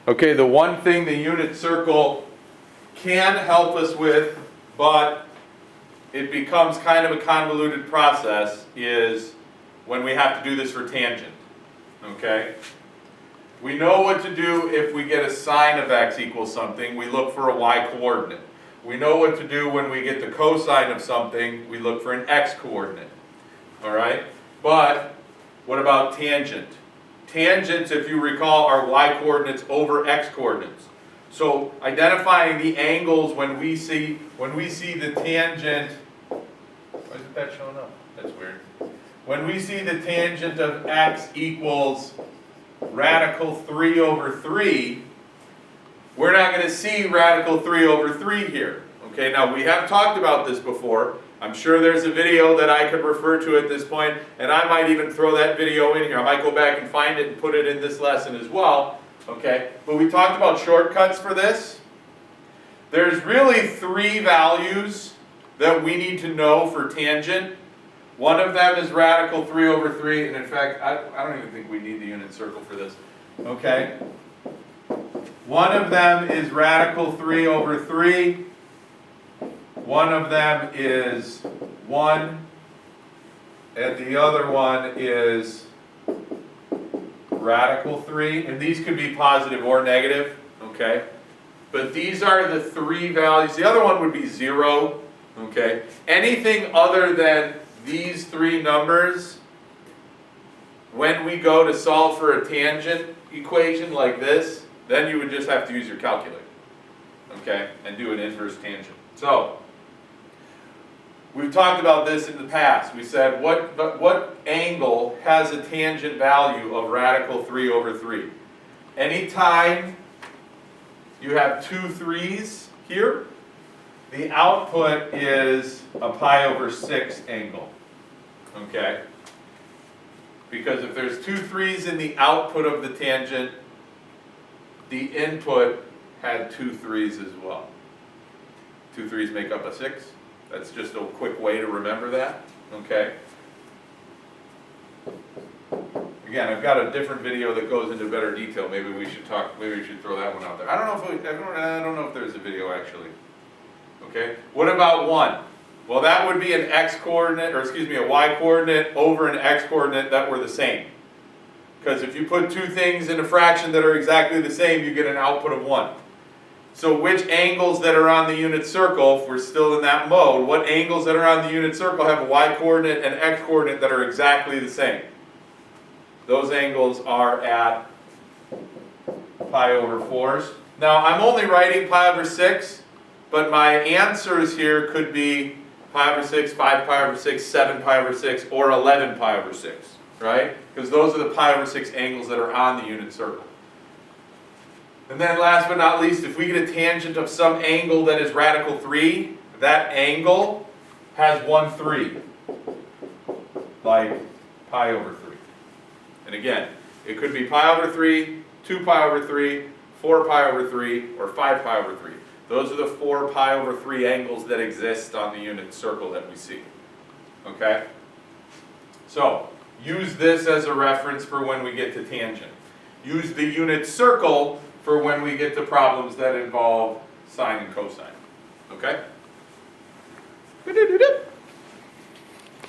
Okay, the one thing the unit circle can help us with, but it becomes kind of a convoluted process, is when we have to do this for tangent. Okay? We know what to do if we get a sine of x equals something. We look for a y coordinate. We know what to do when we get the cosine of something. We look for an x coordinate. Alright? But what about tangent? Tangents, if you recall, are y coordinates over x coordinates. So identifying the angles when we see the tangent, why isn't that showing up? That's weird. When we see the tangent of x equals radical 3 over 3, we're not going to see radical 3 over 3 here. Okay, now we have talked about this before. I'm sure there's a video that I could refer to at this point, and I might even throw that video in here. I might go back and find it and put it in this lesson as well. Okay, but we talked about shortcuts for this. There's really 3 values that we need to know for tangent. One of them is radical 3 over 3, and in fact, I don't even think we need the unit circle for this. Okay? One of them is radical 3 over 3. One of them is 1, and the other one is radical 3, and these could be positive or negative, okay? But these are the 3 values. The other one would be 0, okay? Anything other than these 3 numbers, when we go to solve for a tangent equation like this, then you would just have to use your calculator, okay? And do an inverse tangent. So, we've talked about this in the past. We said, what angle has a tangent value of radical 3 over 3? Anytime you have 2 3's here, the output is a pi over 6 angle. Okay? Because if there's 2 3's in the output of the tangent, the input had 2 3's as well. 2 3's make up a 6. That's just a quick way to remember that, okay? Again, I've got a different video that goes into better detail. Maybe we should throw that one out there. I don't know if there's a video actually. Okay? What about 1? Well, that would be an x coordinate, or excuse me, a y coordinate over an x coordinate that were the same. Because if you put 2 things in a fraction that are exactly the same, you get an output of 1. So which angles that are on the unit circle, if we're still in that mode, what angles that are on the unit circle have a y coordinate and x coordinate that are exactly the same? Those angles are at pi over 4's. Now I'm only writing pi over 6, but my answers here could be pi over 6, 5 pi over 6, 7 pi over 6, or 11 pi over 6, right? Because those are the pi over 6 angles that are on the unit circle. And then last but not least, if we get a tangent of some angle that is radical 3, that angle has 1 3, like pi over 3. And again, it could be pi over 3, 2 pi over 3, 4 pi over 3, or 5 pi over 3. Those are the 4 pi over 3 angles that exist on the unit circle that we see. Okay? So, use this as a reference for when we get to tangent. Use the unit circle for when we get to problems that involve sine and cosine. Okay?